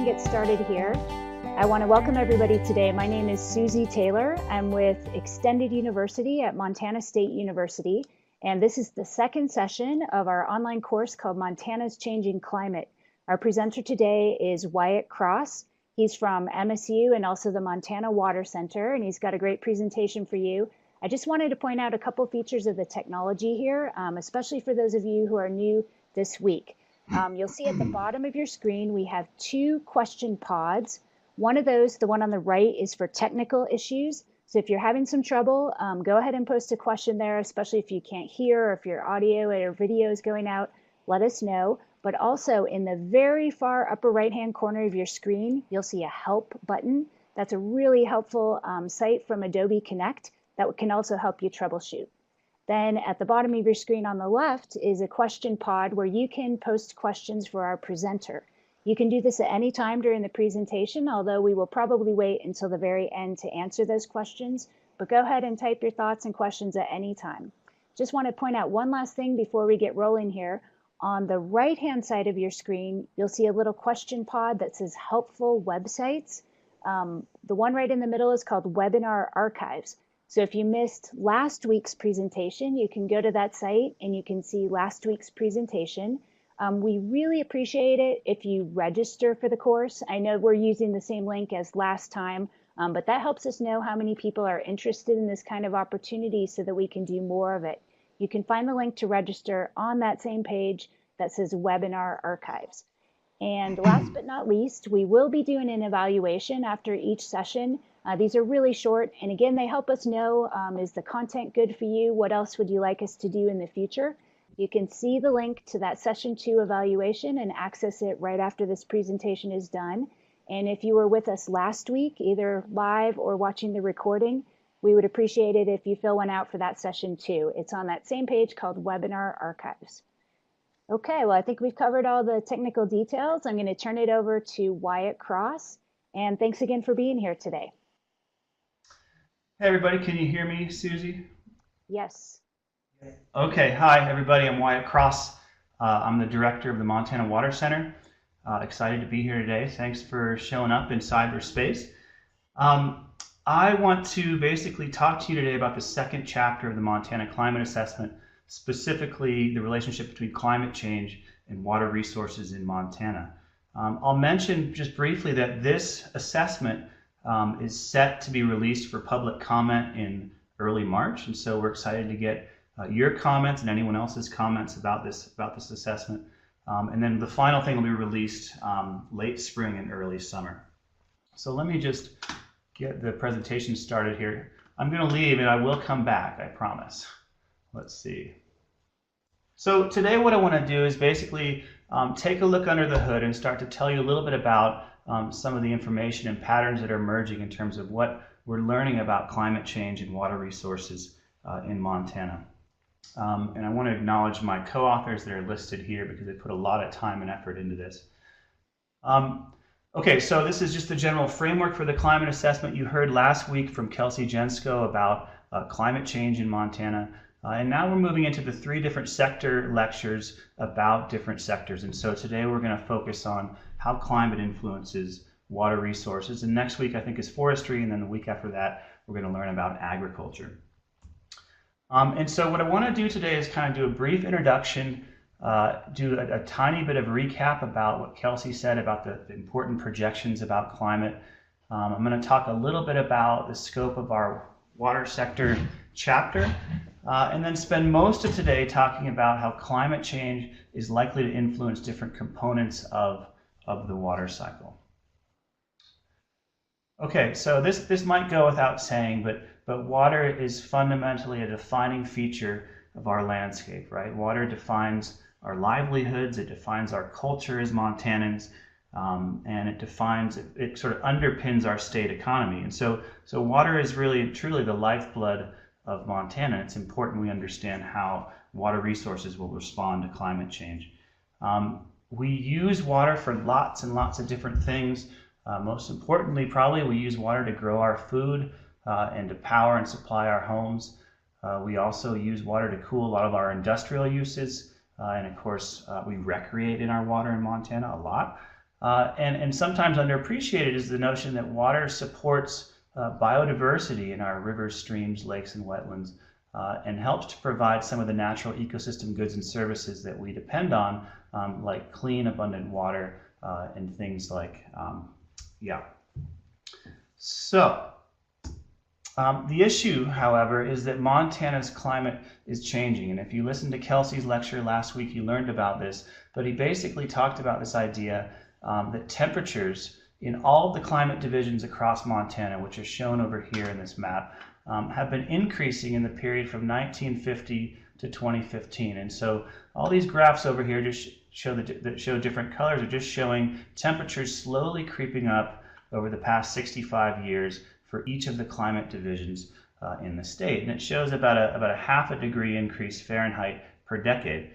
get started here. I want to welcome everybody today. My name is Susie Taylor. I'm with Extended University at Montana State University, and this is the second session of our online course called Montana's Changing Climate. Our presenter today is Wyatt Cross. He's from MSU and also the Montana Water Center, and he's got a great presentation for you. I just wanted to point out a couple features of the technology here, especially for those of you who are new this week. You'll see at the bottom of your screen, we have two question pods. One of those, the one on the right, is for technical issues. So if you're having some trouble, go ahead and post a question there, especially if you can't hear or if your audio or video is going out, let us know. But also in the very far upper right-hand corner of your screen, you'll see a help button. That's a really helpful site from Adobe Connect that can also help you troubleshoot. Then at the bottom of your screen on the left is a question pod where you can post questions for our presenter. You can do this at any time during the presentation, although we will probably wait until the very end to answer those questions, but go ahead and type your thoughts and questions at any time. Just want to point out one last thing before we get rolling here. On the right-hand side of your screen, you'll see a little question pod that says helpful websites. The one right in the middle is called Webinar Archives. So if you missed last week's presentation, you can go to that site and you can see last week's presentation. We really appreciate it if you register for the course. I know we're using the same link as last time, but that helps us know how many people are interested in this kind of opportunity so that we can do more of it. You can find the link to register on that same page that says Webinar Archives. And last but not least, we will be doing an evaluation after each session. These are really short, and again, they help us know, is the content good for you? What else would you like us to do in the future? You can see the link to that session 2 evaluation and access it right after this presentation is done. And if you were with us last week, either live or watching the recording, we would appreciate it if you fill one out for that session 2. It's on that same page called Webinar Archives. Okay, well, I think we've covered all the technical details. I'm going to turn it over to Wyatt Cross, and thanks again for being here today. Hey everybody, can you hear me, Susie? Yes. Okay, hi everybody, I'm Wyatt Cross. I'm the director of the Montana Water Center. Excited to be here today. Thanks for showing up in cyberspace. I want to basically talk to you today about the second chapter of the Montana Climate Assessment, specifically the relationship between climate change and water resources in Montana. I'll mention just briefly that this assessment is set to be released for public comment in early March, and so we're excited to get your comments and anyone else's comments about this assessment. And then the final thing will be released late spring and early summer. So let me just get the presentation started here. I'm going to leave and I will come back, I promise. Let's see. So today what I want to do is basically take a look under the hood and start to tell you a little bit about some of the information and patterns that are emerging in terms of what we're learning about climate change and water resources in Montana. And I want to acknowledge my co-authors that are listed here because they put a lot of time and effort into this. Okay, so this is just the general framework for the climate assessment. You heard last week from Kelsey Jensko about climate change in Montana. And now we're moving into the 3 different sector lectures about different sectors. And so today we're going to focus on how climate influences water resources. And next week I think is forestry, and then the week after that we're going to learn about agriculture. And so what I want to do today is kind of do a brief introduction, do a tiny bit of recap about what Kelsey said about the important projections about climate. I'm going to talk a little bit about the scope of our water sector chapter, and then spend most of today talking about how climate change is likely to influence different components of the water cycle. Okay, so this might go without saying, but water is fundamentally a defining feature of our landscape, right? Water defines our livelihoods, it defines our culture as Montanans, and it sort of underpins our state economy. And so water is really truly the lifeblood of Montana. It's important we understand how water resources will respond to climate change. We use water for lots and lots of different things. Most importantly, probably, we use water to grow our food and to power and supply our homes. We also use water to cool a lot of our industrial uses. And of course, we recreate in our water in Montana a lot. And sometimes underappreciated is the notion that water supports biodiversity in our rivers, streams, lakes, and wetlands, and helps to provide some of the natural ecosystem goods and services that we depend on, like clean, abundant water and things like, yeah. So, the issue, however, is that Montana's climate is changing. And if you listened to Kelsey's lecture last week, you learned about this. But he basically talked about this idea that temperatures in all of the climate divisions across Montana, which are shown over here in this map, have been increasing in the period from 1950 to 2015. And so all these graphs over here just show that show different colors are just showing temperatures slowly creeping up over the past 65 years for each of the climate divisions in the state. And it shows about a half a degree increase Fahrenheit per decade.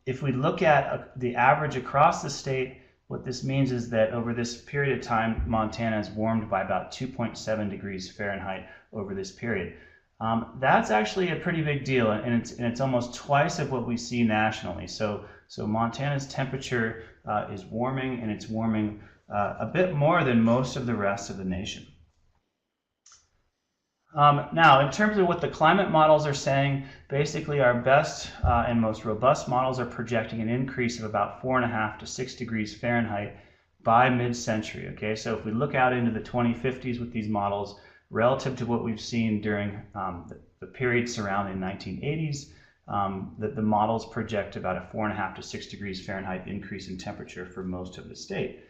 If we look at the average across the state, what this means is that over this period of time, Montana has warmed by about 2.7 degrees Fahrenheit over this period. That's actually a pretty big deal, and it's almost twice of what we see nationally. So Montana's temperature is warming, and it's warming a bit more than most of the rest of the nation. Now, in terms of what the climate models are saying, basically our best and most robust models are projecting an increase of about 4.5 to 6 degrees Fahrenheit by mid-century. Okay, so if we look out into the 2050s with these models, relative to what we've seen during the period surrounding the 1980s, the models project about a 4.5 to 6 degrees Fahrenheit increase in temperature for most of the state.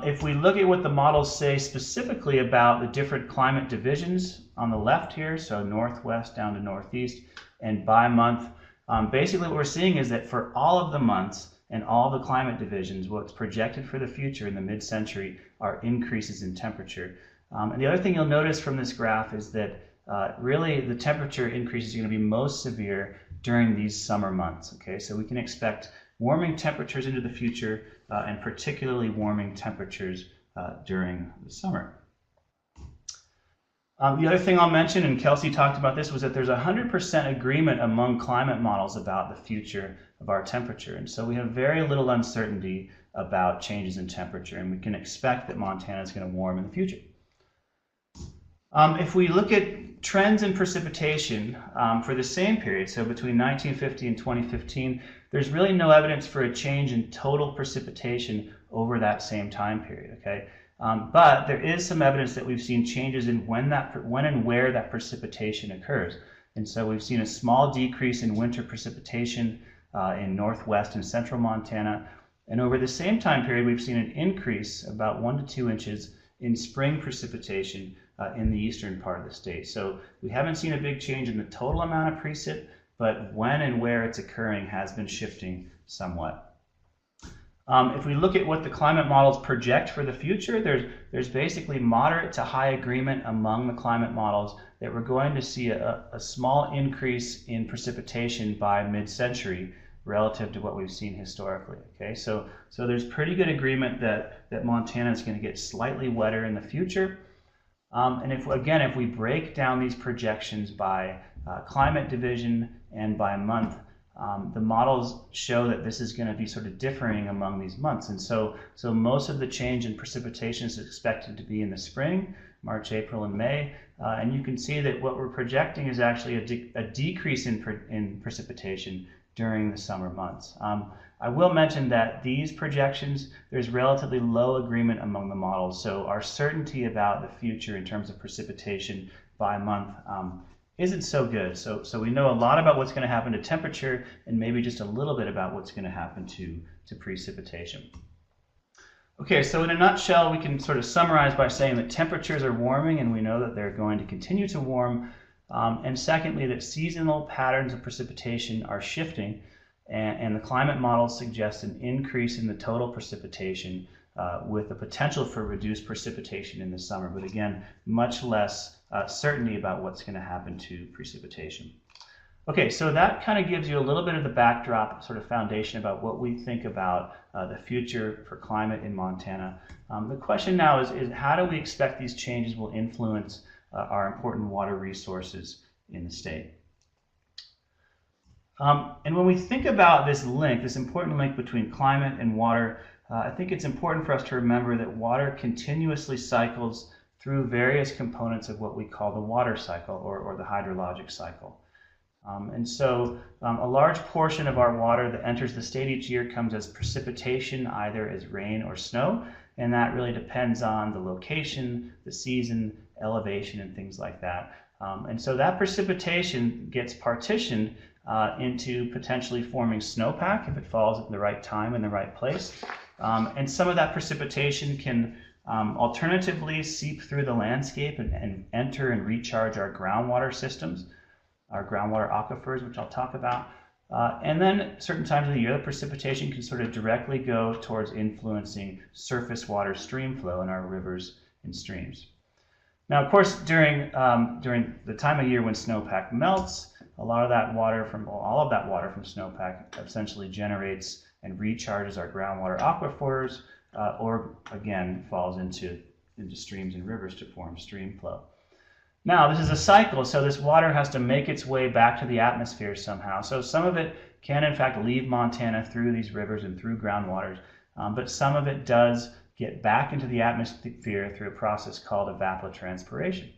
If we look at what the models say specifically about the different climate divisions on the left here, so northwest down to northeast, and by month, basically what we're seeing is that for all of the months and all the climate divisions, what's projected for the future in the mid-century are increases in temperature. And the other thing you'll notice from this graph is that really the temperature increase is going to be most severe during these summer months. Okay, so we can expect warming temperatures into the future, and particularly warming temperatures during the summer. The other thing I'll mention, and Kelsey talked about this, was that there's 100% agreement among climate models about the future of our temperature. And so we have very little uncertainty about changes in temperature, and we can expect that Montana is going to warm in the future. If we look at trends in precipitation for the same period, so between 1950 and 2015, there's really no evidence for a change in total precipitation over that same time period. Okay, but there is some evidence that we've seen changes in when and where that precipitation occurs. And so we've seen a small decrease in winter precipitation in northwest and central Montana. And over the same time period, we've seen an increase about 1 to 2 inches in spring precipitation in the eastern part of the state. So we haven't seen a big change in the total amount of precip, but when and where it's occurring has been shifting somewhat. If we look at what the climate models project for the future, there's basically moderate to high agreement among the climate models that we're going to see a small increase in precipitation by mid-century relative to what we've seen historically. Okay, so there's pretty good agreement that Montana is going to get slightly wetter in the future. And if we break down these projections by climate division and by month, the models show that this is going to be sort of differing among these months. And so most of the change in precipitation is expected to be in the spring, March, April, and May. And you can see that what we're projecting is actually a decrease in precipitation during the summer months. I will mention that these projections, there's relatively low agreement among the models. So our certainty about the future in terms of precipitation by month isn't so good. So we know a lot about what's going to happen to temperature and maybe just a little bit about what's going to happen to precipitation. Okay, so in a nutshell, we can sort of summarize by saying that temperatures are warming, and we know that they're going to continue to warm. And secondly, that seasonal patterns of precipitation are shifting, and the climate models suggest an increase in the total precipitation with the potential for reduced precipitation in the summer, but again, much less certainty about what's going to happen to precipitation. Okay, so that kind of gives you a little bit of the backdrop, sort of foundation about what we think about the future for climate in Montana. The question now is how do we expect these changes will influence our important water resources in the state? And when we think about this link, this important link between climate and water, I think it's important for us to remember that water continuously cycles through various components of what we call the water cycle or the hydrologic cycle. A large portion of our water that enters the state each year comes as precipitation, either as rain or snow, and that really depends on the location, the season, elevation, and things like that. That precipitation gets partitioned into potentially forming snowpack if it falls at the right time in the right place. And some of that precipitation can alternatively seep through the landscape and enter and recharge our groundwater systems, our groundwater aquifers, which I'll talk about. And then certain times of the year, the precipitation can sort of directly go towards influencing surface water stream flow in our rivers and streams. Now, of course, during the time of year when snowpack melts, all of that water from snowpack essentially generates and recharges our groundwater aquifers, or again falls into streams and rivers to form stream flow. Now, this is a cycle, so this water has to make its way back to the atmosphere somehow. So some of it can in fact leave Montana through these rivers and through groundwaters, but some of it does get back into the atmosphere through a process called evapotranspiration.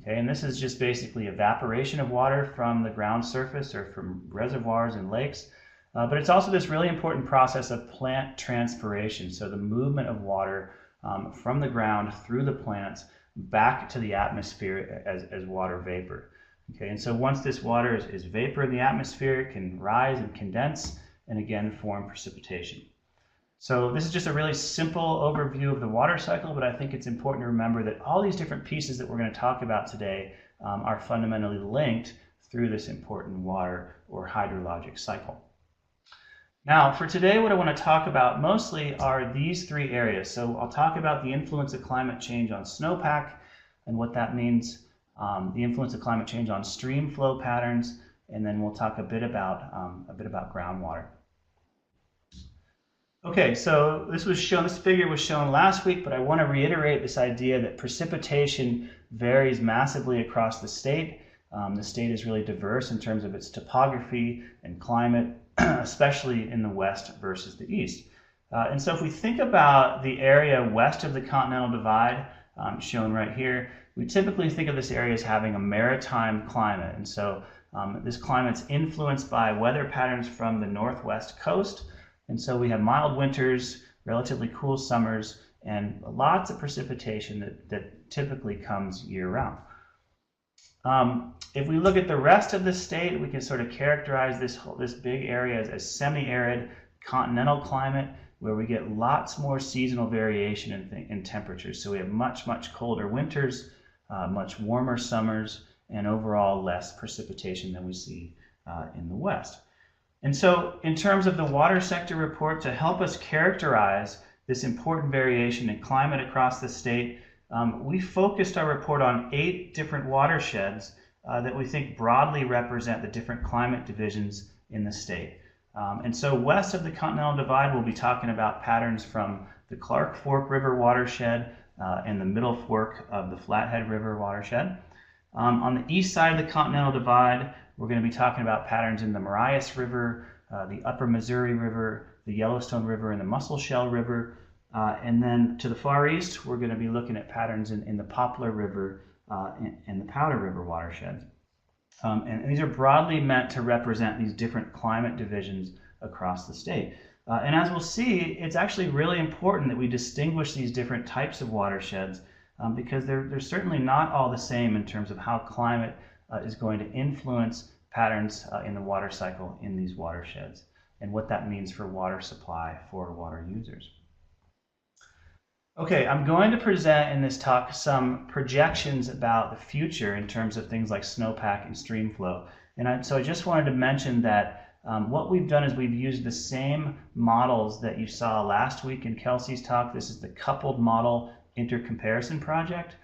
Okay, and this is just basically evaporation of water from the ground surface or from reservoirs and lakes, but it's also this really important process of plant transpiration, so the movement of water from the ground through the plants back to the atmosphere as water vapor. Okay, and so once this water is vapor in the atmosphere, it can rise and condense and again form precipitation. So this is just a really simple overview of the water cycle, but I think it's important to remember that all these different pieces that we're going to talk about today are fundamentally linked through this important water or hydrologic cycle. Now, for today, what I want to talk about mostly are these three areas. So I'll talk about the influence of climate change on snowpack and what that means, the influence of climate change on stream flow patterns, and then we'll talk a bit about groundwater. Okay, so this figure was shown last week, but I want to reiterate this idea that precipitation varies massively across the state. The state is really diverse in terms of its topography and climate, especially in the west versus the east. And so if we think about the area west of the Continental Divide, shown right here, we typically think of this area as having a maritime climate. And so this climate's influenced by weather patterns from the northwest coast. And so we have mild winters, relatively cool summers, and lots of precipitation that typically comes year-round. If we look at the rest of the state, we can sort of characterize this big area as semi-arid continental climate, where we get lots more seasonal variation in temperatures. So we have much colder winters, much warmer summers, and overall less precipitation than we see in the west. And so in terms of the water sector report, to help us characterize this important variation in climate across the state, we focused our report on 8 different watersheds that we think broadly represent the different climate divisions in the state. And so west of the Continental Divide, we'll be talking about patterns from the Clark Fork River watershed and the Middle Fork of the Flathead River watershed. On the east side of the Continental Divide, we're going to be talking about patterns in the Marias River, the Upper Missouri River, the Yellowstone River, and the Musselshell River. And then to the far east, we're going to be looking at patterns in the Poplar River and the Powder River watersheds. And these are broadly meant to represent these different climate divisions across the state. And as we'll see, it's actually really important that we distinguish these different types of watersheds because they're certainly not all the same in terms of how climate is going to influence patterns in the water cycle in these watersheds and what that means for water supply for water users. Okay, I'm going to present in this talk some projections about the future in terms of things like snowpack and stream flow. And so I just wanted to mention that what we've done is we've used the same models that you saw last week in Kelsey's talk. This is the coupled model intercomparison project.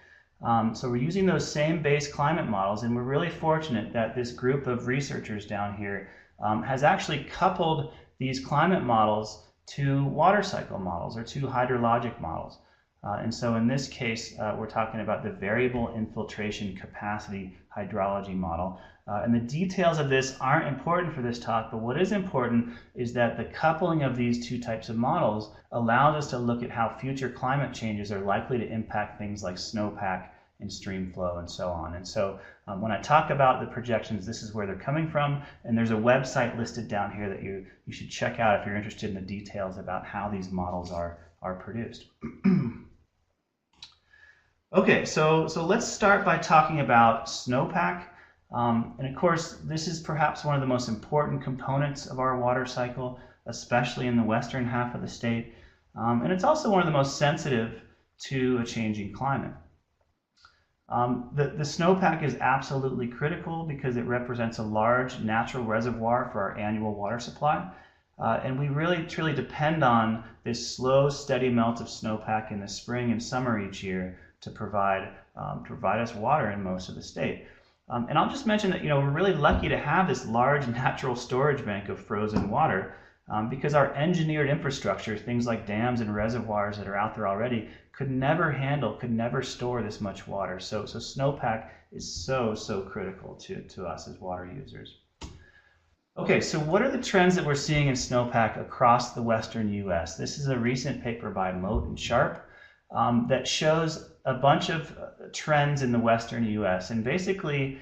So we're using those same base climate models, and we're really fortunate that this group of researchers down here has actually coupled these climate models to water cycle models or to hydrologic models. And so in this case, we're talking about the variable infiltration capacity hydrology model. And the details of this aren't important for this talk, but what is important is that the coupling of these two types of models allows us to look at how future climate changes are likely to impact things like snowpack and streamflow and so on. And so when I talk about the projections, this is where they're coming from, and there's a website listed down here that you should check out if you're interested in the details about how these models are produced. Okay, so let's start by talking about snowpack. And of course, this is perhaps one of the most important components of our water cycle, especially in the western half of the state. And it's also one of the most sensitive to a changing climate. The snowpack is absolutely critical because it represents a large natural reservoir for our annual water supply. And we really truly depend on this slow, steady melt of snowpack in the spring and summer each year to provide us water in most of the state. And I'll just mention that we're really lucky to have this large natural storage bank of frozen water because our engineered infrastructure, things like dams and reservoirs that are out there already, could never store this much water. So snowpack is so critical to us as water users. Okay, so what are the trends that we're seeing in snowpack across the western US? This is a recent paper by Moat and Sharp that shows a bunch of trends in the western US. And basically,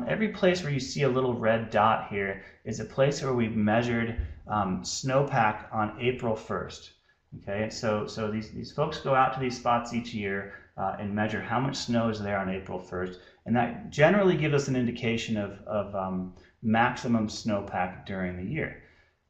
every place where you see a little red dot here is a place where we've measured snowpack on April 1st. Okay, and so these folks go out to these spots each year and measure how much snow is there on April 1st. And that generally gives us an indication of maximum snowpack during the year.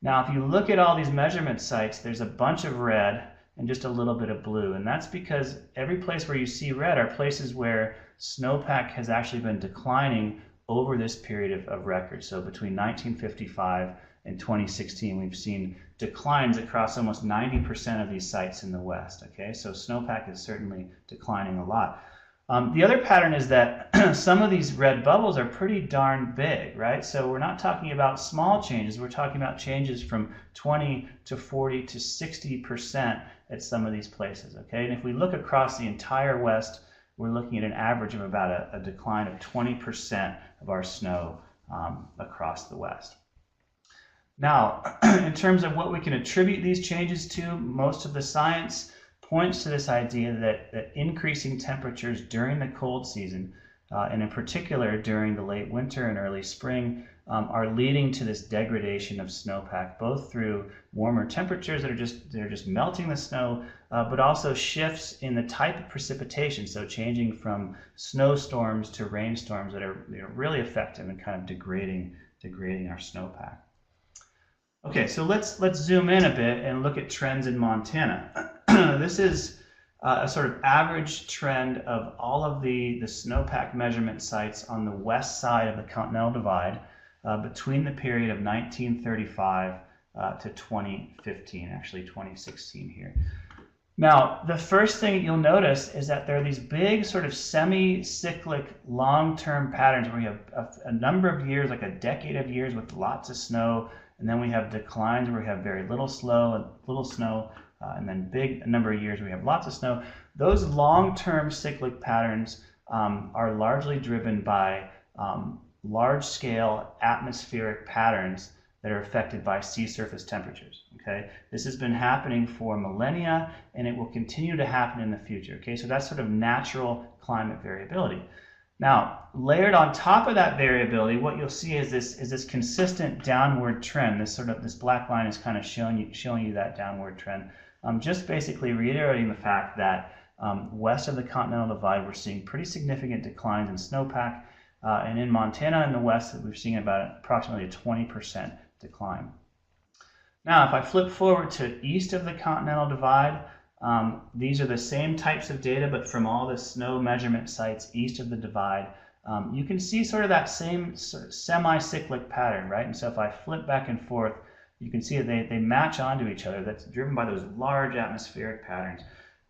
Now, if you look at all these measurement sites, there's a bunch of red and just a little bit of blue. And that's because every place where you see red are places where snowpack has actually been declining over this period of record. So between 1955 and 2016, we've seen declines across almost 90% of these sites in the West. Okay, so snowpack is certainly declining a lot. The other pattern is that some of these red bubbles are pretty darn big, right? So we're not talking about small changes. We're talking about changes from 20 to 40 to 60% at some of these places, okay? And if we look across the entire West, we're looking at an average of about a decline of 20% of our snow across the West. Now, in terms of what we can attribute these changes to, most of the science points to this idea that increasing temperatures during the cold season, and in particular during the late winter and early spring, are leading to this degradation of snowpack, both through warmer temperatures that are just melting the snow, but also shifts in the type of precipitation, so changing from snowstorms to rainstorms that are really effective in kind of degrading our snowpack. Okay, so let's zoom in a bit and look at trends in Montana. This is a sort of average trend of all of the snowpack measurement sites on the west side of the Continental Divide between the period of 1935 to 2015, actually 2016 here. Now, the first thing you'll notice is that there are these big sort of semi-cyclic long-term patterns where we have a number of years, like a decade of years with lots of snow, and then we have declines where we have very little snow, and then big number of years where we have lots of snow. Those long-term cyclic patterns are largely driven by large-scale atmospheric patterns that are affected by sea surface temperatures. Okay, this has been happening for millennia, and it will continue to happen in the future. Okay, so that's sort of natural climate variability. Now, layered on top of that variability, what you'll see is this consistent downward trend. This black line is kind of showing you that downward trend. Just basically reiterating the fact that west of the Continental Divide, we're seeing pretty significant declines in snowpack, and in Montana in the west, we're seeing about approximately a 20% decline. Now, if I flip forward to east of the Continental Divide, these are the same types of data, but from all the snow measurement sites east of the divide, you can see sort of that same semi-cyclic pattern, right? And so if I flip back and forth, you can see that they match onto each other. That's driven by those large atmospheric patterns.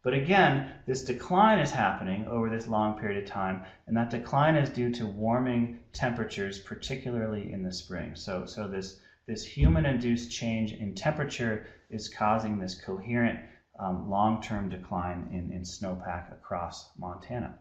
But again, this decline is happening over this long period of time, and that decline is due to warming temperatures, particularly in the spring. So this human-induced change in temperature is causing this coherent long-term decline in snowpack across Montana.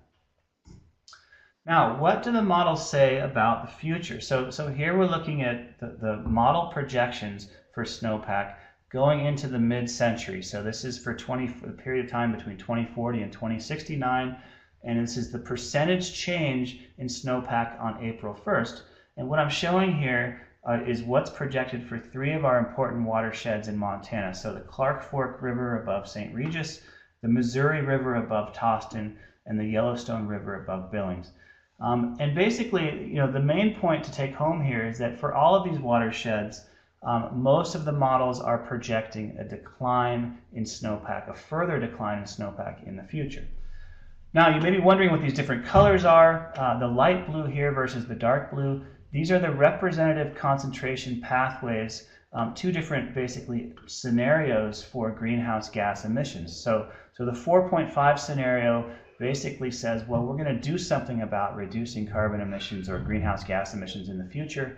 Now, what do the models say about the future? So here we're looking at the model projections for snowpack going into the mid-century. So this is for the period of time between 2040 and 2069, and this is the percentage change in snowpack on April 1st. And what I'm showing here is what's projected for 3 of our important watersheds in Montana. So the Clark Fork River above St. Regis, the Missouri River above Toston, and the Yellowstone River above Billings. And basically, the main point to take home here is that for all of these watersheds, most of the models are projecting a decline in snowpack, a further decline in snowpack in the future. Now, you may be wondering what these different colors are. The light blue here versus the dark blue. These are the representative concentration pathways, 2 different basically scenarios for greenhouse gas emissions. So the 4.5 scenario basically says, well, we're going to do something about reducing carbon emissions or greenhouse gas emissions in the future,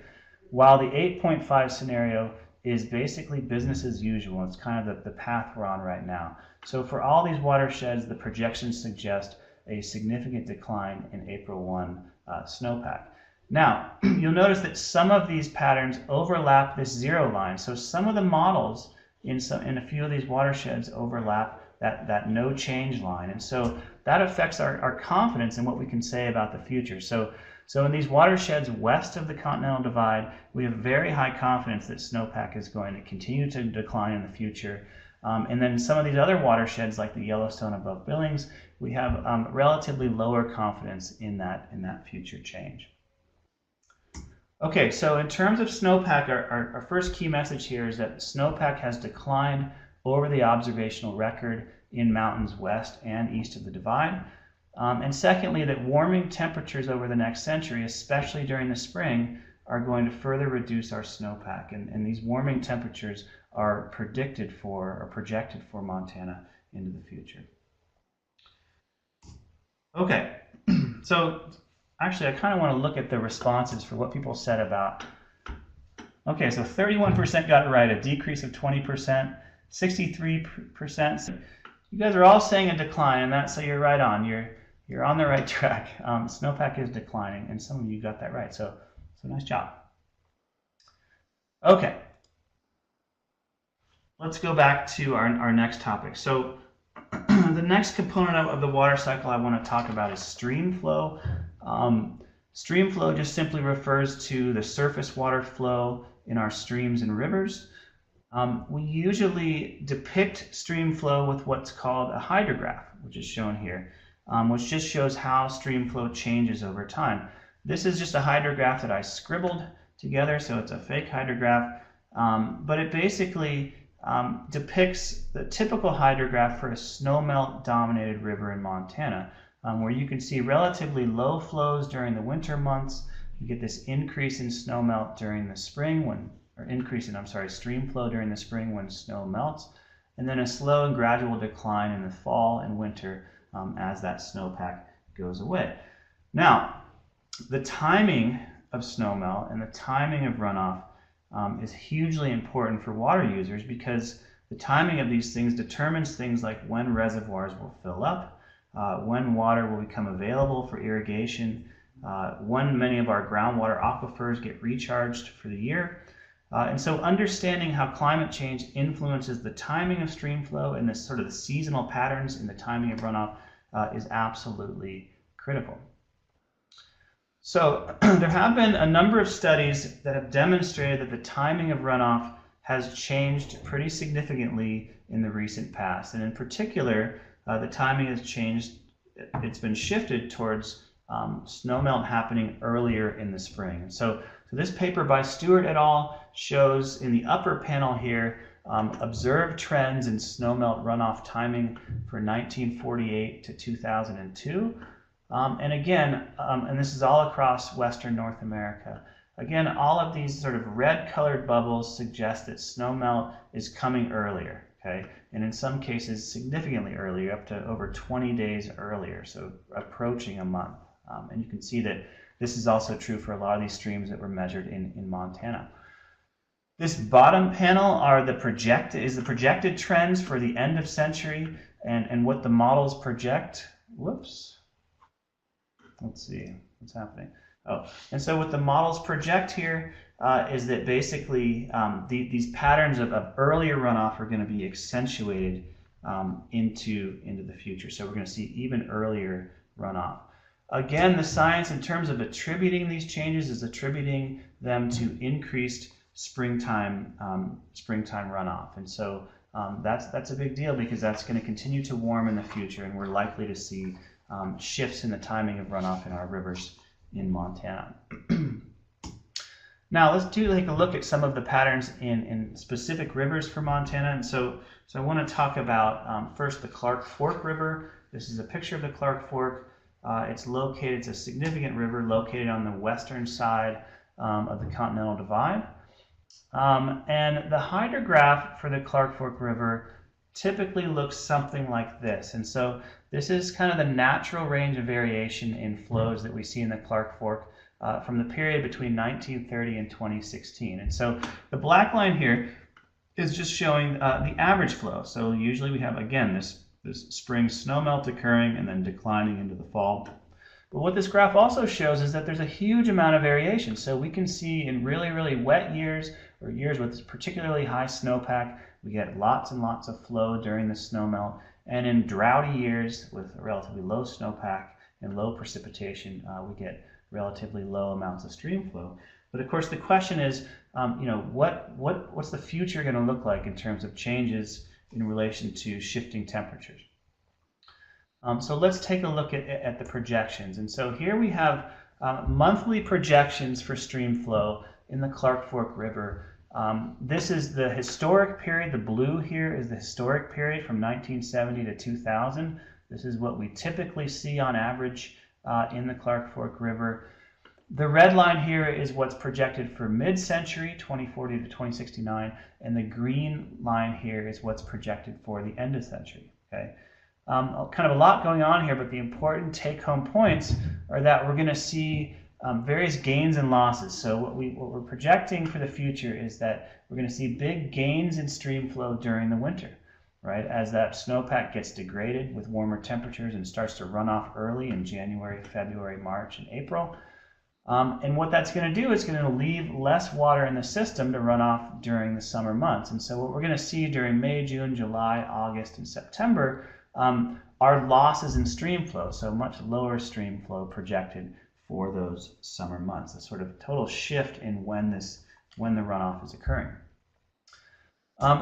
while the 8.5 scenario is basically business as usual. It's kind of the path we're on right now. So for all these watersheds, the projections suggest a significant decline in April 1 snowpack. Now, you'll notice that some of these patterns overlap this 0 line. So some of the models in a few of these watersheds overlap that no change line. And so that affects our confidence in what we can say about the future. So in these watersheds west of the Continental Divide, we have very high confidence that snowpack is going to continue to decline in the future. And then some of these other watersheds like the Yellowstone above Billings, we have relatively lower confidence in that future change. Okay, so in terms of snowpack, our first key message here is that snowpack has declined over the observational record in mountains west and east of the divide. And secondly, that warming temperatures over the next century, especially during the spring, are going to further reduce our snowpack. And these warming temperatures are projected for Montana into the future. Okay, so actually I kind of want to look at the responses for what people said about. Okay, so 31% got it right, a decrease of 20%, 63%. You guys are all saying a decline, and so you're right on. You're on the right track. Snowpack is declining, and some of you got that right. So nice job. Okay, let's go back to our next topic. So the next component of the water cycle I want to talk about is streamflow. Streamflow just simply refers to the surface water flow in our streams and rivers. We usually depict streamflow with what's called a hydrograph, which is shown here, which just shows how streamflow changes over time. This is just a hydrograph that I scribbled together, so it's a fake hydrograph, but it basically depicts the typical hydrograph for a snowmelt-dominated river in Montana, where you can see relatively low flows during the winter months. You get this increase in snowmelt during the spring stream flow during the spring when snow melts, and then a slow and gradual decline in the fall and winter as that snowpack goes away. Now, the timing of snowmelt and the timing of runoff is hugely important for water users, because the timing of these things determines things like when reservoirs will fill up, when water will become available for irrigation, when many of our groundwater aquifers get recharged for the year. And so understanding how climate change influences the timing of streamflow and this sort of the seasonal patterns in the timing of runoff is absolutely critical. So there have been a number of studies that have demonstrated that the timing of runoff has changed pretty significantly in the recent past. And in particular, the timing has changed. It's been shifted towards snowmelt happening earlier in the spring. And so this paper by Stewart et al. Shows in the upper panel here observed trends in snowmelt runoff timing for 1948 to 2002. And again, and this is all across Western North America. Again, all of these sort of red colored bubbles suggest that snowmelt is coming earlier, okay? And in some cases, significantly earlier, up to over 20 days earlier, so approaching a month. And you can see that this is also true for a lot of these streams that were measured in Montana. This bottom panel are the projected trends for the end of century and what the models project. Whoops. Let's see what's happening. Oh, and so what the models project here is that basically these patterns of earlier runoff are going to be accentuated into the future. So we're going to see even earlier runoff. Again, the science in terms of attributing these changes is attributing them to increased springtime runoff, and so that's a big deal because that's going to continue to warm in the future, and we're likely to see shifts in the timing of runoff in our rivers in Montana. Now let's take a look at some of the patterns in specific rivers for Montana, and so I want to talk about first the Clark Fork River. This is a picture of the Clark Fork. It's a significant river located on the western side of the Continental Divide. And the hydrograph for the Clark Fork River typically looks something like this. And so this is kind of the natural range of variation in flows that we see in the Clark Fork from the period between 1930 and 2016. And so the black line here is just showing the average flow. So usually we have, again, this spring snowmelt occurring and then declining into the fall. But what this graph also shows is that there's a huge amount of variation. So we can see in really, really wet years or years with particularly high snowpack, we get lots and lots of flow during the snowmelt. And in droughty years with relatively low snowpack and low precipitation, we get relatively low amounts of stream flow. But of course, the question is, what's the future going to look like in terms of changes in relation to shifting temperatures? So let's take a look at the projections. And so here we have monthly projections for stream flow in the Clark Fork River. This is the historic period. The blue here is the historic period from 1970 to 2000. This is what we typically see on average in the Clark Fork River. The red line here is what's projected for mid-century, 2040 to 2069, and the green line here is what's projected for the end of century. Okay, kind of a lot going on here, but the important take-home points are that we're going to see various gains and losses. So what we're projecting for the future is that we're going to see big gains in stream flow during the winter, right? As that snowpack gets degraded with warmer temperatures and starts to run off early in January, February, March, and April. And what that's going to do is going to leave less water in the system to run off during the summer months. And so what we're going to see during May, June, July, August, and September are losses in stream flow, so much lower stream flow projected for those summer months, a sort of total shift in when the runoff is occurring.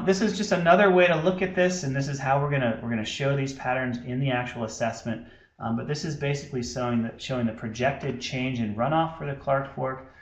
This is just another way to look at this, and this is how we're gonna show these patterns in the actual assessment. But this is basically showing the projected change in runoff for the Clark Fork.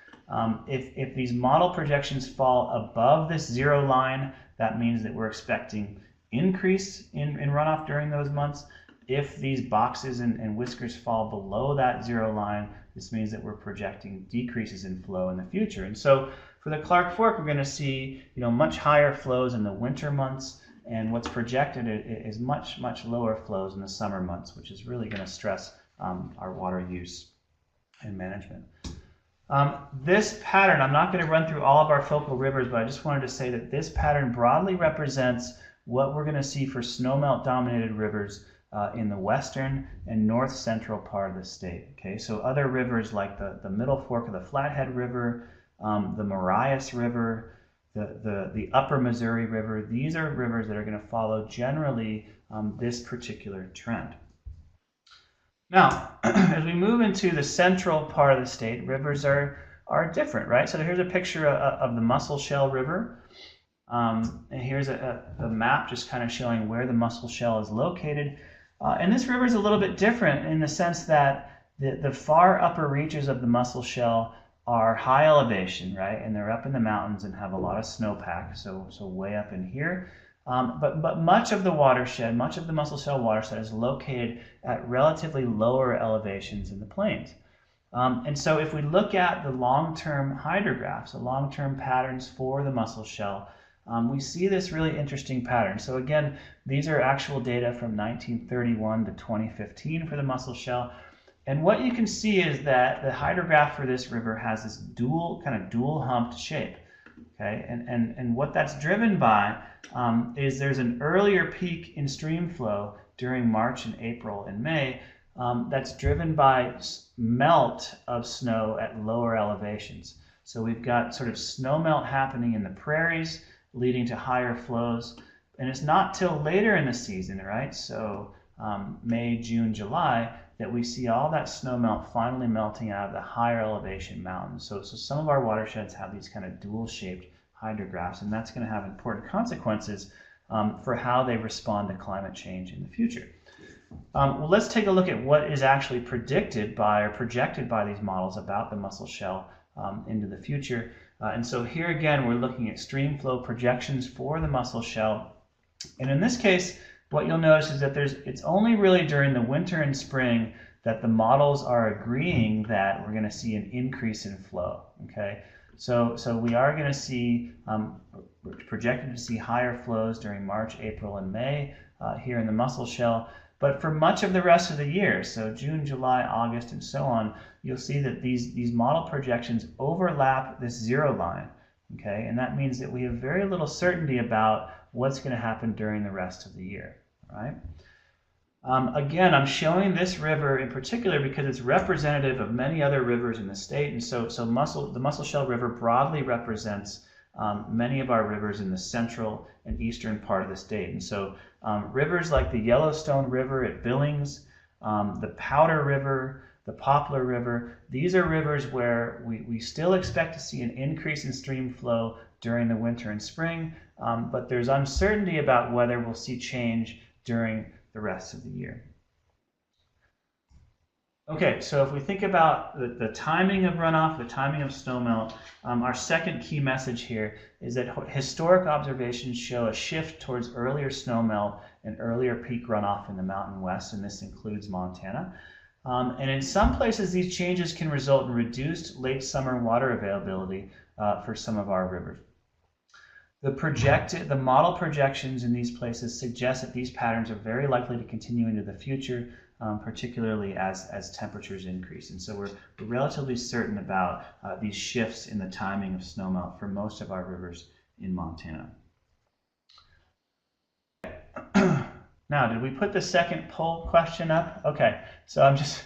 If these model projections fall above this zero line, that means that we're expecting increase in runoff during those months. If these boxes and whiskers fall below that zero line, this means that we're projecting decreases in flow in the future. And so for the Clark Fork, we're going to see much higher flows in the winter months, and what's projected is much lower flows in the summer months, which is really going to stress our water use and management. This pattern, I'm not going to run through all of our focal rivers, but I just wanted to say that this pattern broadly represents what we're going to see for snowmelt dominated rivers in the western and north central part of the state. Okay, so other rivers like the middle fork of the Flathead River, the Marias River, the upper Missouri River, these are rivers that are going to follow generally this particular trend. Now, as we move into the central part of the state, rivers are different, right? So here's a picture of the Musselshell River. And here's a map just kind of showing where the Musselshell is located. And this river is a little bit different in the sense that the far upper reaches of the Musselshell are high elevation, right? And they're up in the mountains and have a lot of snowpack, so way up in here. But much of the watershed, much of the Musselshell watershed is located at relatively lower elevations in the plains. And so if we look at the long-term hydrographs, the long-term patterns for the Musselshell, we see this really interesting pattern. So again, these are actual data from 1931 to 2015 for the Musselshell. And what you can see is that the hydrograph for this river has this dual humped shape. Okay, and what that's driven by is there's an earlier peak in stream flow during March and April and May that's driven by melt of snow at lower elevations. So we've got sort of snow melt happening in the prairies, leading to higher flows. And it's not till later in the season, right? So May, June, July, that we see all that snow melt finally melting out of the higher elevation mountains. So some of our watersheds have these kind of dual-shaped hydrographs, and that's going to have important consequences for how they respond to climate change in the future. Well, let's take a look at what is actually predicted by or projected by these models about the Musselshell into the future. And so here again, we're looking at stream flow projections for the Musselshell. And in this case, what you'll notice is that it's only really during the winter and spring that the models are agreeing that we're going to see an increase in flow. Okay, so we are going to see, we're projected to see higher flows during March, April, and May here in the Musselshell. But for much of the rest of the year, so June, July, August, and so on, you'll see that these model projections overlap this zero line. Okay, and that means that we have very little certainty about what's going to happen during the rest of the year. Right? Again, I'm showing this river in particular because it's representative of many other rivers in the state, and so the Musselshell River broadly represents many of our rivers in the central and eastern part of the state. And so rivers like the Yellowstone River at Billings, the Powder River, the Poplar River, these are rivers where we still expect to see an increase in stream flow during the winter and spring, but there's uncertainty about whether we'll see change during the rest of the year. Okay, so if we think about the timing of runoff, the timing of snowmelt, our second key message here is that historic observations show a shift towards earlier snowmelt and earlier peak runoff in the Mountain West, and this includes Montana. And in some places, these changes can result in reduced late summer water availability for some of our rivers. The model projections in these places suggest that these patterns are very likely to continue into the future, particularly as temperatures increase. And so we're relatively certain about these shifts in the timing of snowmelt for most of our rivers in Montana. Now, did we put the second poll question up? Okay, so I'm just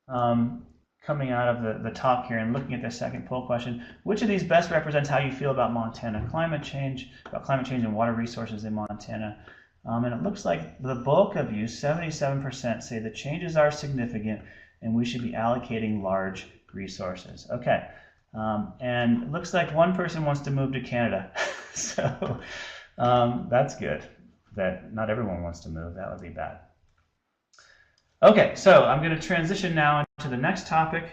coming out of the talk here and looking at the second poll question. Which of these best represents how you feel about Montana climate change, and water resources in Montana? And it looks like the bulk of you, 77%, say the changes are significant and we should be allocating large resources. Okay, and it looks like one person wants to move to Canada. So that's good that not everyone wants to move. That would be bad. Okay, so I'm going to transition now into the next topic.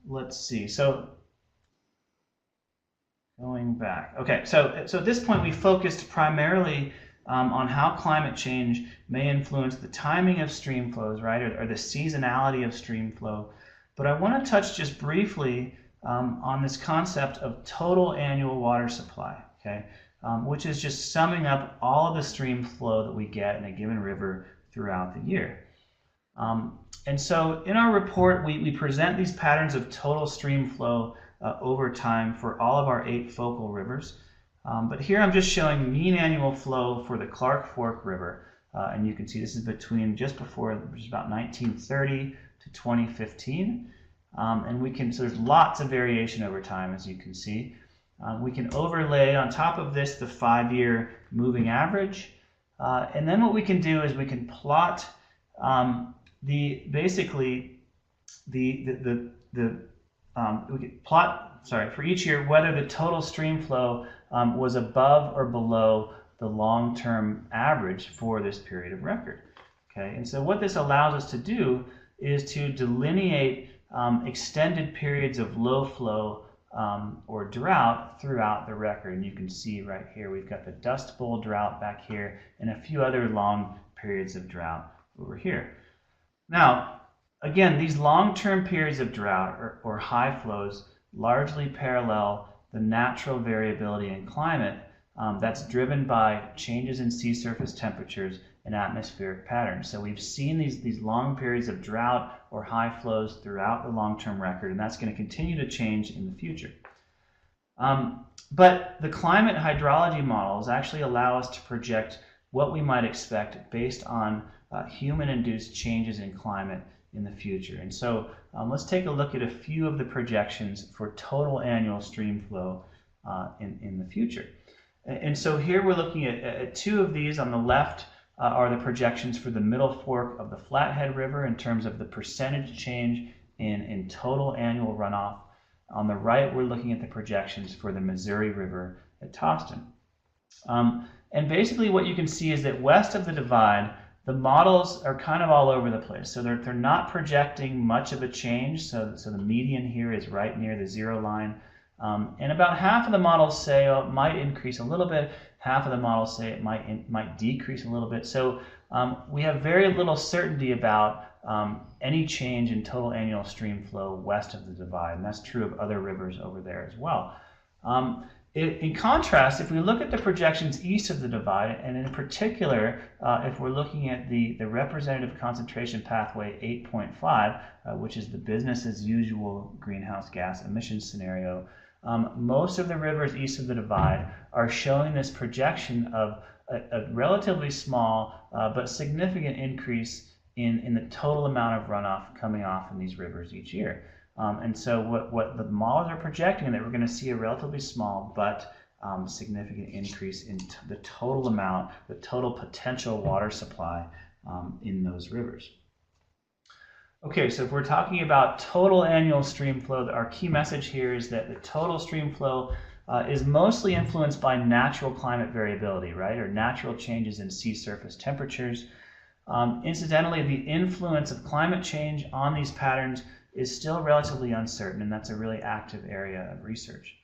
Let's see. So going back. Okay, so at this point we focused primarily on how climate change may influence the timing of stream flows, right, or the seasonality of stream flow. But I want to touch just briefly on this concept of total annual water supply, okay, which is just summing up all of the stream flow that we get in a given river throughout the year. And so in our report, we present these patterns of total stream flow over time for all of our 8 focal rivers. But here I'm just showing mean annual flow for the Clark Fork River. And you can see this is just before, which is about 1930 to 2015. And so there's lots of variation over time, as you can see. We can overlay on top of this the 5-year moving average. And then what we can do is we can plot we can plot, for each year whether the total stream flow was above or below the long-term average for this period of record. Okay, and so what this allows us to do is to delineate extended periods of low flow or drought throughout the record. And you can see right here we've got the Dust Bowl drought back here and a few other long periods of drought over here. Now, again, these long-term periods of drought or high flows largely parallel the natural variability in climate that's driven by changes in sea surface temperatures and atmospheric patterns. So we've seen these long periods of drought or high flows throughout the long-term record, and that's going to continue to change in the future. But the climate hydrology models actually allow us to project what we might expect based on human-induced changes in climate in the future. And so let's take a look at a few of the projections for total annual stream flow in the future. And so here we're looking at two of these. On the left are the projections for the middle fork of the Flathead River in terms of the percentage change in total annual runoff. On the right, we're looking at the projections for the Missouri River at Towston. And basically what you can see is that west of the divide, the models are kind of all over the place. So they're not projecting much of a change. So the median here is right near the zero line. And about half of the models say it might increase a little bit. Half of the models say it might decrease a little bit. So we have very little certainty about any change in total annual stream flow west of the divide. And that's true of other rivers over there as well. In contrast, if we look at the projections east of the divide, and in particular, if we're looking at the representative concentration pathway 8.5, which is the business as usual greenhouse gas emissions scenario, most of the rivers east of the divide are showing this projection of a relatively small but significant increase in the total amount of runoff coming off in these rivers each year. And so what the models are projecting is that we're going to see a relatively small but significant increase in the total amount, the total potential water supply in those rivers. Okay, so if we're talking about total annual stream flow, our key message here is that the total stream flow is mostly influenced by natural climate variability, right, or natural changes in sea surface temperatures. Incidentally, the influence of climate change on these patterns is still relatively uncertain, and that's a really active area of research.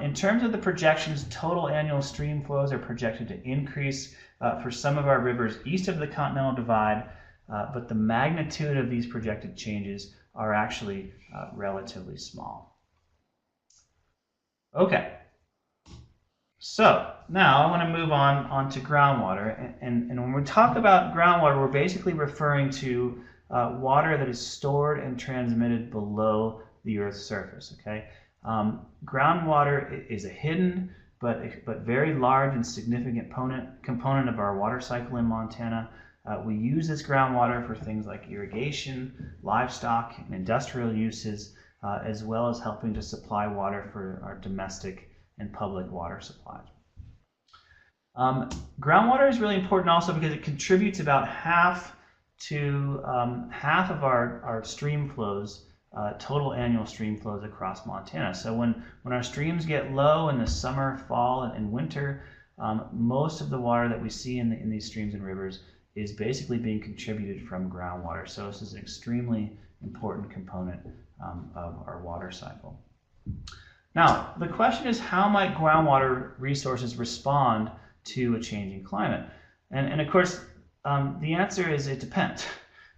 In terms of the projections, total annual stream flows are projected to increase for some of our rivers east of the Continental Divide, but the magnitude of these projected changes are actually relatively small. Okay, so now I want to move on to groundwater, and when we talk about groundwater, we're basically referring to water that is stored and transmitted below the Earth's surface. Okay, groundwater is a hidden but very large and significant component of our water cycle in Montana. We use this groundwater for things like irrigation, livestock, and industrial uses, as well as helping to supply water for our domestic and public water supplies. Groundwater is really important also because it contributes about half of our stream flows, total annual stream flows across Montana. So when our streams get low in the summer, fall, and winter, most of the water that we see in these streams and rivers is basically being contributed from groundwater. So this is an extremely important component of our water cycle. Now, the question is, how might groundwater resources respond to a changing climate? And of course, the answer is it depends,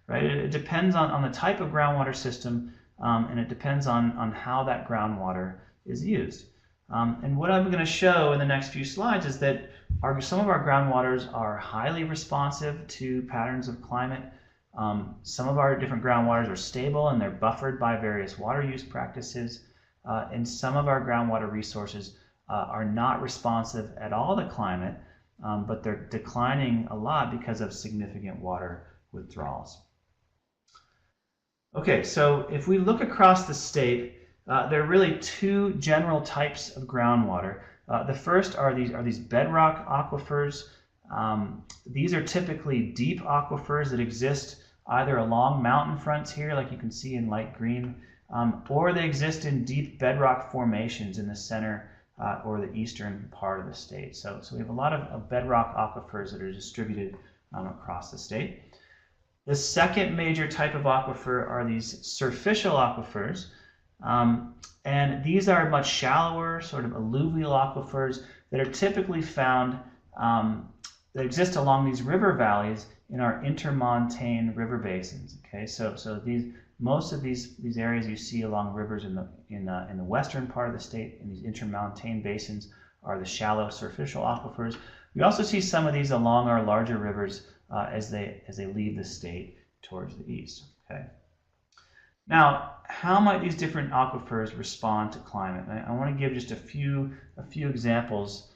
right? It depends on the type of groundwater system, and it depends on how that groundwater is used. And what I'm going to show in the next few slides is that some of our groundwaters are highly responsive to patterns of climate. Some of our different groundwaters are stable and they're buffered by various water use practices. And some of our groundwater resources are not responsive at all to climate, but they're declining a lot because of significant water withdrawals. Okay, so if we look across the state, there are really two general types of groundwater. The first are these bedrock aquifers. These are typically deep aquifers that exist either along mountain fronts here, like you can see in light green, or they exist in deep bedrock formations in the center or the eastern part of the state. So we have a lot of bedrock aquifers that are distributed across the state. The second major type of aquifer are these surficial aquifers. And these are much shallower, sort of alluvial aquifers that are typically found, that exist along these river valleys in our intermontane river basins. Okay, so most of these areas you see along rivers in the western part of the state, in these intermontane basins, are the shallow surficial aquifers. We also see some of these along our larger rivers as they leave the state towards the east. Okay. Now, how might these different aquifers respond to climate? I want to give just a few examples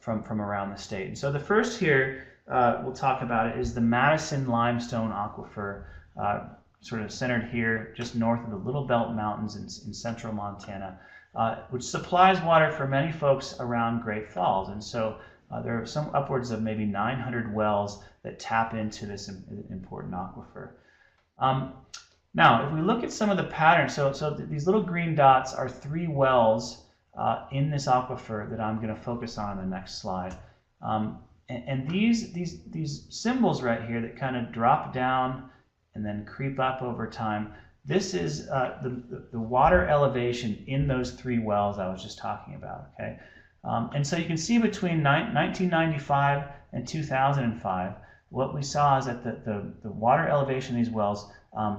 from around the state. And so the first here we'll talk about it is the Madison limestone aquifer, sort of centered here just north of the Little Belt Mountains in central Montana, which supplies water for many folks around Great Falls. And so there are some upwards of maybe 900 wells that tap into this important aquifer. Now, if we look at some of the patterns, so these little green dots are 3 wells in this aquifer that I'm going to focus on in the next slide. And these symbols right here that kind of drop down and then creep up over time, this is the water elevation in those 3 wells I was just talking about. Okay, and so you can see between 1995 and 2005, what we saw is that the water elevation in these wells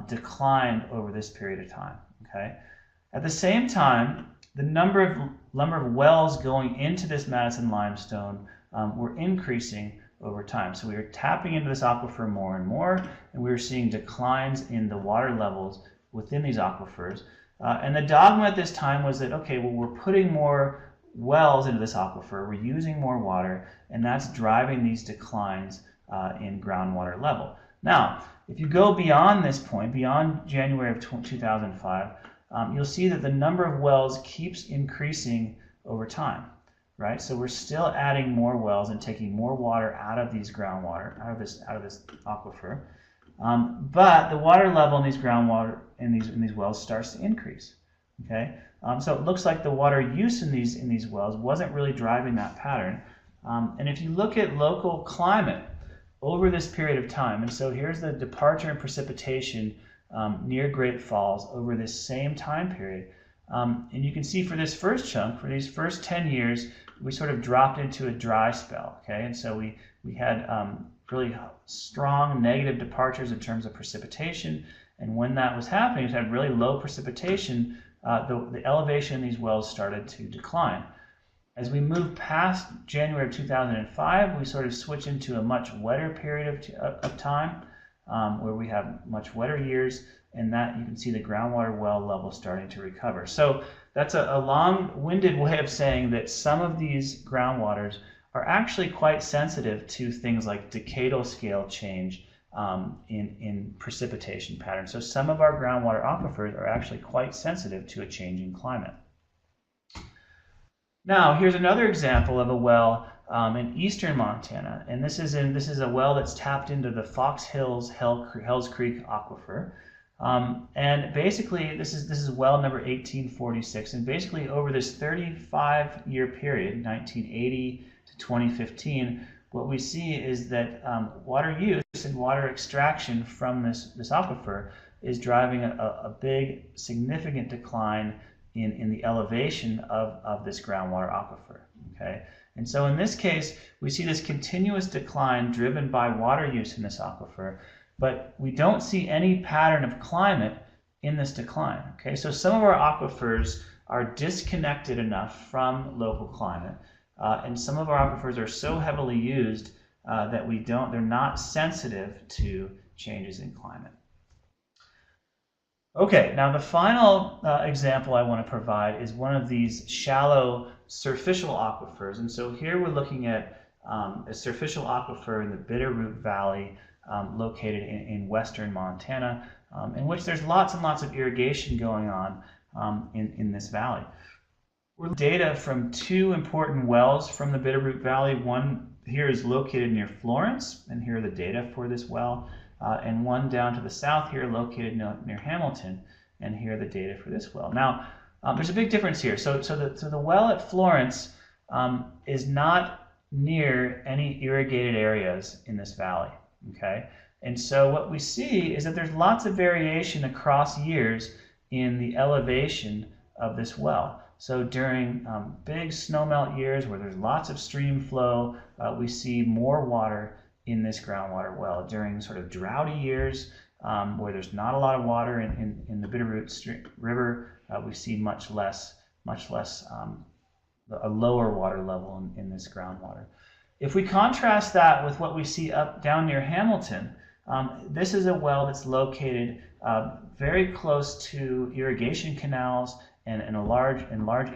declined over this period of time. Okay, at the same time, the number of wells going into this Madison limestone were increasing over time. So we were tapping into this aquifer more and more, and we were seeing declines in the water levels within these aquifers. And the dogma at this time was that, okay, well, we're putting more wells into this aquifer, we're using more water, and that's driving these declines in groundwater level. Now, if you go beyond this point, beyond January of 2005, you'll see that the number of wells keeps increasing over time, right? So we're still adding more wells and taking more water out of these groundwater, out of this aquifer, but the water level in these groundwater in these wells starts to increase. Okay, so it looks like the water use in these wells wasn't really driving that pattern. And if you look at local climate over this period of time, and so here's the departure in precipitation near Great Falls over this same time period. And you can see for this first chunk, for these first 10 years, we sort of dropped into a dry spell, okay? And so we had really strong negative departures in terms of precipitation, and when that was happening, we had really low precipitation, the elevation in these wells started to decline. As we move past January of 2005, we sort of switch into a much wetter period of time, where we have much wetter years, and that you can see the groundwater well level starting to recover. So that's a long-winded way of saying that some of these groundwaters are actually quite sensitive to things like decadal scale change in precipitation patterns. So some of our groundwater aquifers are actually quite sensitive to a changing climate. Now, here's another example of a well in eastern Montana, and this is a well that's tapped into the Fox Hills Hells Creek aquifer, and basically this is well number 1846, and basically over this 35-year period, 1980 to 2015, what we see is that water use and water extraction from this aquifer is driving a big, significant decline in the elevation of this groundwater aquifer. Okay, and so in this case, we see this continuous decline driven by water use in this aquifer, but we don't see any pattern of climate in this decline. Okay, so some of our aquifers are disconnected enough from local climate, and some of our aquifers are so heavily used that they're not sensitive to changes in climate. Okay, now the final example I want to provide is one of these shallow surficial aquifers. And so here we're looking at a surficial aquifer in the Bitterroot Valley located in western Montana, in which there's lots and lots of irrigation going on in this valley. We're data from 2 important wells from the Bitterroot Valley. One here is located near Florence, and here are the data for this well. And one down to the south here located near Hamilton, and here are the data for this well. Now, there's a big difference here. So the well at Florence is not near any irrigated areas in this valley, okay? And so what we see is that there's lots of variation across years in the elevation of this well. So during big snowmelt years where there's lots of stream flow, we see more water in this groundwater well. During sort of droughty years where there's not a lot of water in the Bitterroot River, we see much less a lower water level in this groundwater. If we contrast that with what we see down near Hamilton, This is a well that's located very close to irrigation canals and large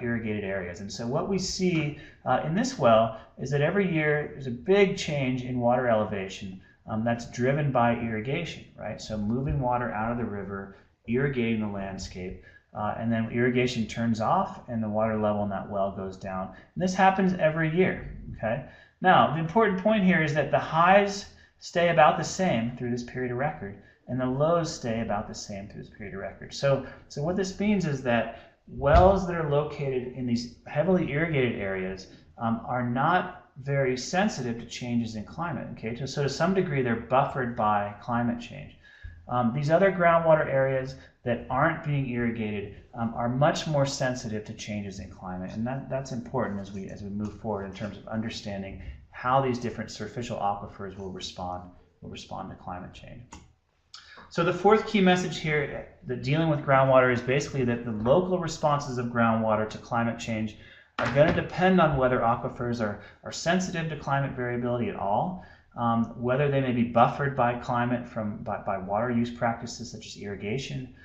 irrigated areas. And so what we see in this well is that every year there's a big change in water elevation that's driven by irrigation, right? So moving water out of the river, irrigating the landscape, and then irrigation turns off and the water level in that well goes down. And this happens every year, okay? Now, the important point here is that the highs stay about the same through this period of record, and the lows stay about the same through this period of record. So what this means is that wells that are located in these heavily irrigated areas are not very sensitive to changes in climate, okay? So to some degree, they're buffered by climate change. These other groundwater areas that aren't being irrigated are much more sensitive to changes in climate, and that's important as we move forward in terms of understanding how these different superficial aquifers will respond to climate change. So the fourth key message here that dealing with groundwater is basically that the local responses of groundwater to climate change are going to depend on whether aquifers are sensitive to climate variability at all, whether they may be buffered by climate by water use practices such as irrigation,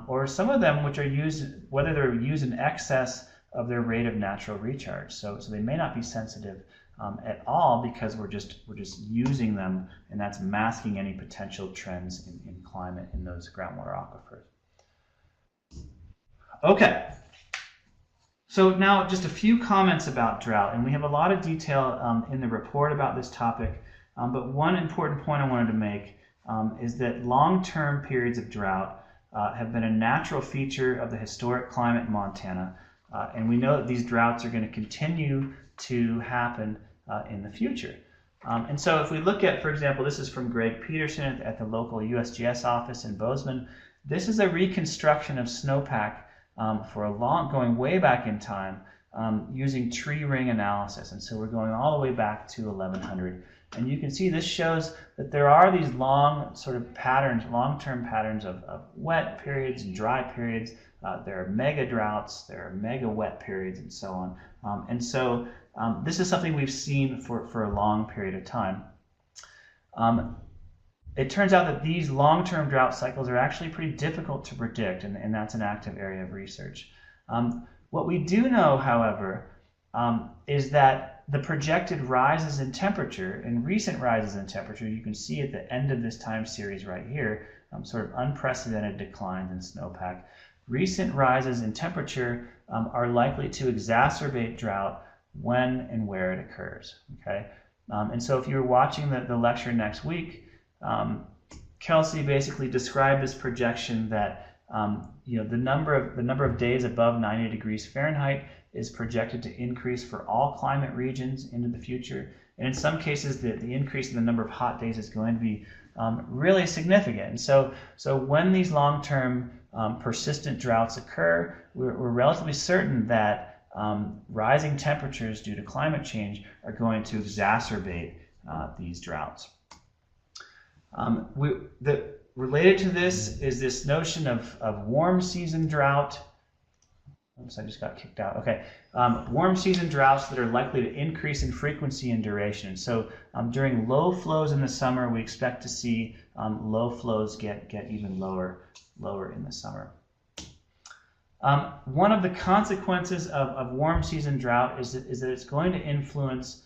or some of them which are used, whether they're used in excess of their rate of natural recharge. So they may not be sensitive at all because we're just using them, and that's masking any potential trends in climate in those groundwater aquifers. Okay. So now just a few comments about drought, and we have a lot of detail in the report about this topic, but one important point I wanted to make is that long-term periods of drought have been a natural feature of the historic climate in Montana, and we know that these droughts are going to continue to happen in the future. And so if we look at, for example, this is from Greg Peterson at the local USGS office in Bozeman. This is a reconstruction of snowpack going way back in time using tree ring analysis. And so we're going all the way back to 1100. And you can see this shows that there are these long sort of patterns, long-term patterns of wet periods and dry periods. There are mega droughts, there are mega wet periods, and so on. And so this is something we've seen for a long period of time. It turns out that these long-term drought cycles are actually pretty difficult to predict, and that's an active area of research. What we do know, however, is that the projected rises in temperature, and recent rises in temperature, you can see at the end of this time series right here, sort of unprecedented declines in snowpack. Recent rises in temperature are likely to exacerbate drought when and where it occurs, okay? And so if you're watching the lecture next week, Kelsey basically described this projection that the number of days above 90 degrees Fahrenheit is projected to increase for all climate regions into the future. And in some cases, the increase in the number of hot days is going to be really significant. And so when these long-term persistent droughts occur, we're relatively certain that rising temperatures due to climate change are going to exacerbate these droughts. Related to this is this notion of warm season drought. Oops, I just got kicked out. Okay, warm season droughts that are likely to increase in frequency and duration. So during low flows in the summer, we expect to see low flows get even lower in the summer. One of the consequences of warm season drought is that it's going to influence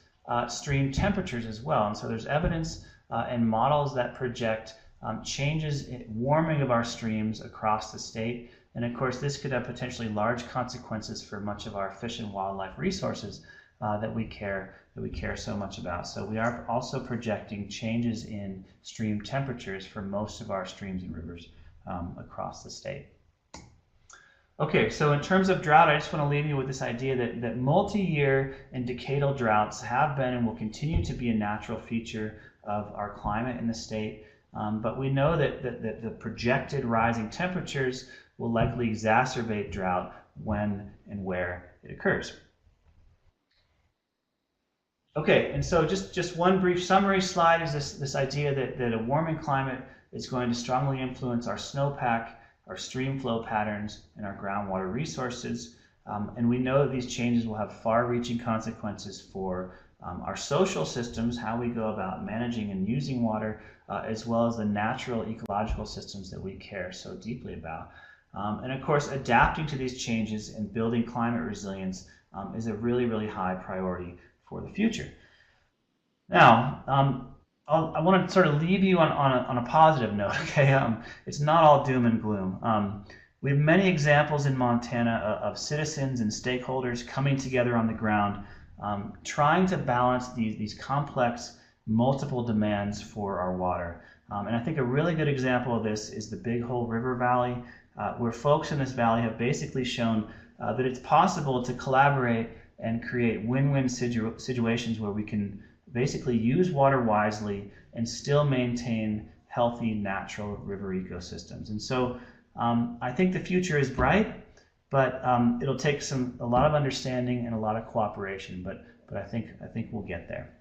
stream temperatures as well. And so there's evidence and models that project changes in warming of our streams across the state. And of course, this could have potentially large consequences for much of our fish and wildlife resources that we care so much about. So we are also projecting changes in stream temperatures for most of our streams and rivers across the state. Okay, so in terms of drought, I just want to leave you with this idea that multi-year and decadal droughts have been and will continue to be a natural feature of our climate in the state. But we know that the projected rising temperatures will likely exacerbate drought when and where it occurs. Okay, and so just one brief summary slide is this idea that a warming climate is going to strongly influence our snowpack, our stream flow patterns, and our groundwater resources. And we know that these changes will have far-reaching consequences for our social systems, how we go about managing and using water, as well as the natural ecological systems that we care so deeply about. And of course, adapting to these changes and building climate resilience is a really, really high priority for the future. Now, I want to sort of leave you on a positive note, okay? It's not all doom and gloom. We have many examples in Montana of citizens and stakeholders coming together on the ground, trying to balance these complex, multiple demands for our water. And I think a really good example of this is the Big Hole River Valley, where folks in this valley have basically shown that it's possible to collaborate and create win-win situations where we can basically use water wisely and still maintain healthy natural river ecosystems. And so I think the future is bright, but it'll take a lot of understanding and a lot of cooperation, but I think we'll get there.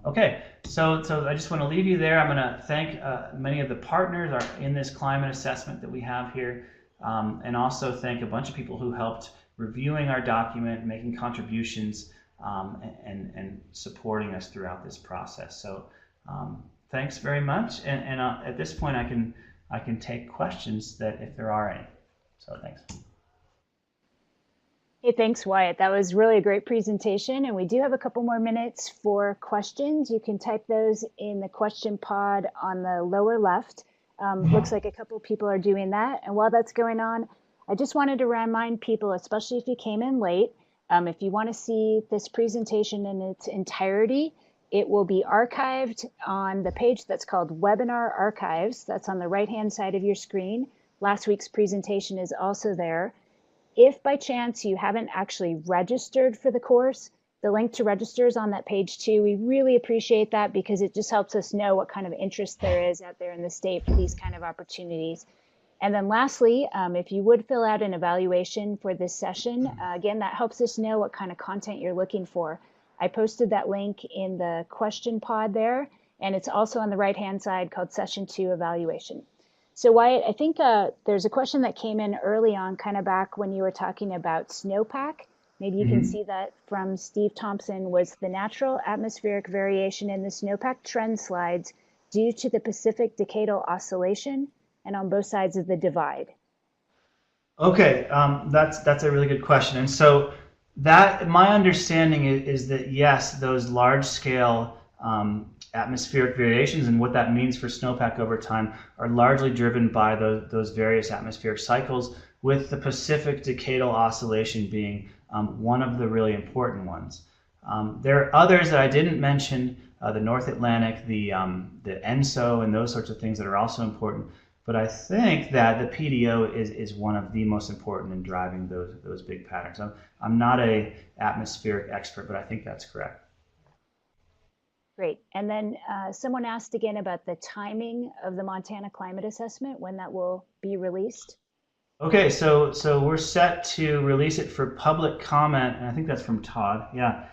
Okay, so I just want to leave you there. I'm going to thank many of the partners in this climate assessment that we have here, and also thank a bunch of people who helped reviewing our document, making contributions, and supporting us throughout this process. So thanks very much, and at this point I can take questions that if there are any. So thanks. Hey, thanks, Wyatt. That was really a great presentation, and we do have a couple more minutes for questions. You can type those in the question pod on the lower left. Looks like a couple people are doing that, and while that's going on, I just wanted to remind people, especially if you came in late, if you want to see this presentation in its entirety, it will be archived on the page that's called Webinar Archives. That's on the right-hand side of your screen. Last week's presentation is also there. If by chance you haven't actually registered for the course, the link to register is on that page too. We really appreciate that because it just helps us know what kind of interest there is out there in the state for these kind of opportunities. And then lastly, if you would fill out an evaluation for this session, again, that helps us know what kind of content you're looking for. I posted that link in the question pod there, and it's also on the right-hand side called Session 2 Evaluation. So Wyatt, I think there's a question that came in early on, kind of back when you were talking about snowpack. Maybe you can see that from Steve Thompson. Was the natural atmospheric variation in the snowpack trend slides due to the Pacific decadal oscillation and on both sides of the divide? Okay, that's a really good question. And so that my understanding is that yes, those large-scale atmospheric variations and what that means for snowpack over time are largely driven by those various atmospheric cycles, with the Pacific decadal oscillation being one of the really important ones. There are others that I didn't mention, the North Atlantic, the ENSO, and those sorts of things that are also important. But I think that the PDO is one of the most important in driving those big patterns. I'm not an atmospheric expert, but I think that's correct. Great. And then someone asked again about the timing of the Montana Climate Assessment, when that will be released. Okay, so we're set to release it for public comment, and I think that's from Todd, yeah,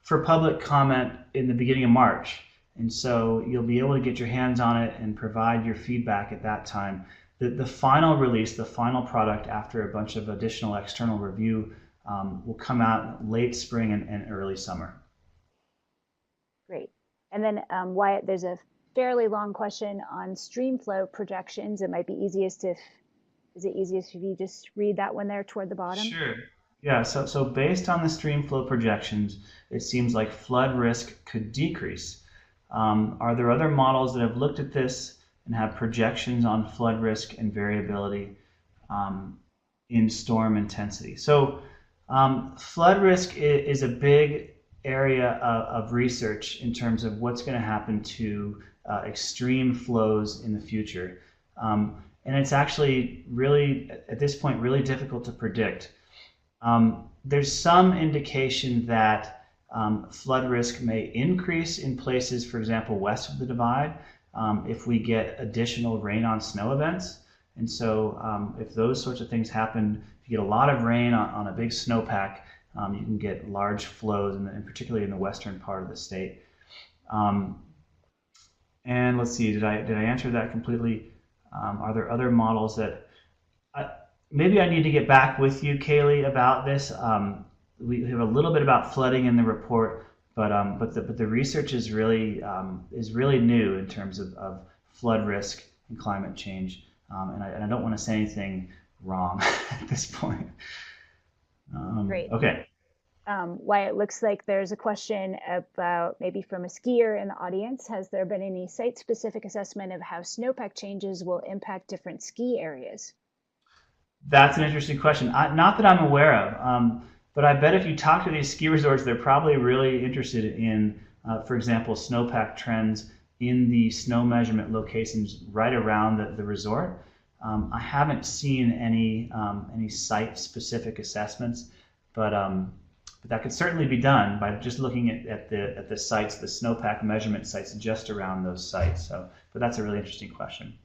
for public comment in the beginning of March. And so you'll be able to get your hands on it and provide your feedback at that time. The final release, the final product after a bunch of additional external review will come out late spring and early summer. Great. And then Wyatt, there's a fairly long question on Streamflow projections. It might be easiest if you just read that one there toward the bottom? Sure. Yeah, so based on the Streamflow projections, it seems like flood risk could decrease. Are there other models that have looked at this and have projections on flood risk and variability in storm intensity? So flood risk is a big area of research in terms of what's going to happen to extreme flows in the future. And it's actually really, at this point, really difficult to predict. There's some indication that flood risk may increase in places, for example, west of the divide, if we get additional rain on snow events. And so if those sorts of things happen, if you get a lot of rain on a big snowpack, you can get large flows, and particularly in the western part of the state. And let's see, did I answer that completely? Are there other models that maybe I need to get back with you, Kaylee, about this? we have a little bit about flooding in the report, but the research is really new in terms of flood risk and climate change, and I don't want to say anything wrong at this point. Great. Okay. Wyatt, it looks like there's a question about maybe from a skier in the audience. Has there been any site-specific assessment of how snowpack changes will impact different ski areas? That's an interesting question. Not that I'm aware of, but I bet if you talk to these ski resorts, they're probably really interested in, for example, snowpack trends in the snow measurement locations right around the resort. I haven't seen any site-specific assessments, but that could certainly be done by just looking at the sites, the snowpack measurement sites just around those sites. But that's a really interesting question.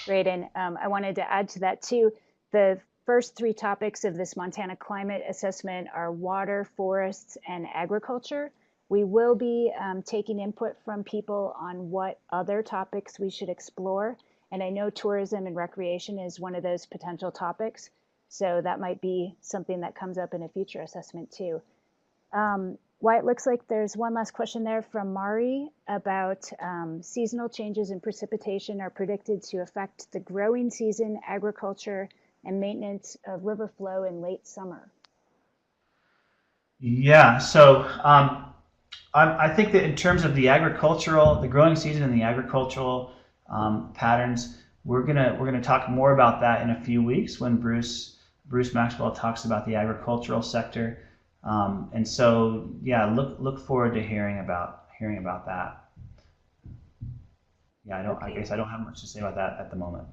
Great, and I wanted to add to that too. The first three topics of this Montana climate assessment are water, forests, and agriculture. We will be taking input from people on what other topics we should explore. And I know tourism and recreation is one of those potential topics. So that might be something that comes up in a future assessment too. Why it looks like there's one last question there from Mari about seasonal changes in precipitation are predicted to affect the growing season, agriculture, and maintenance of river flow in late summer. Yeah, so I think that in terms of the growing season and the agricultural patterns, we're gonna talk more about that in a few weeks when Bruce Maxwell talks about the agricultural sector, and so yeah, look forward to hearing about that. Yeah, I guess I don't have much to say about that at the moment.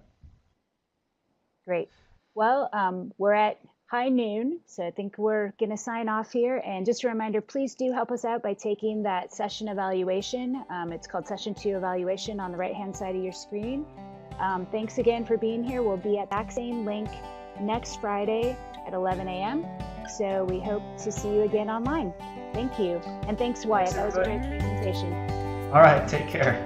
Great. Well, we're at high noon, so I think we're going to sign off here. And just a reminder, please do help us out by taking that session evaluation. It's called Session 2 Evaluation on the right-hand side of your screen. Thanks again for being here. We'll be at that same link next Friday at 11 a.m. So we hope to see you again online. Thank you. And thanks, Wyatt. That was a great presentation. All right, take care.